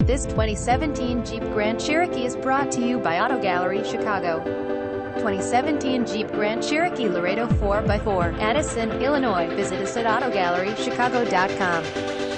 This 2017 Jeep Grand Cherokee is brought to you by Auto Gallery Chicago. 2017 Jeep Grand Cherokee Laredo 4x4, Addison, Illinois. Visit us at AutoGalleryChicago.com.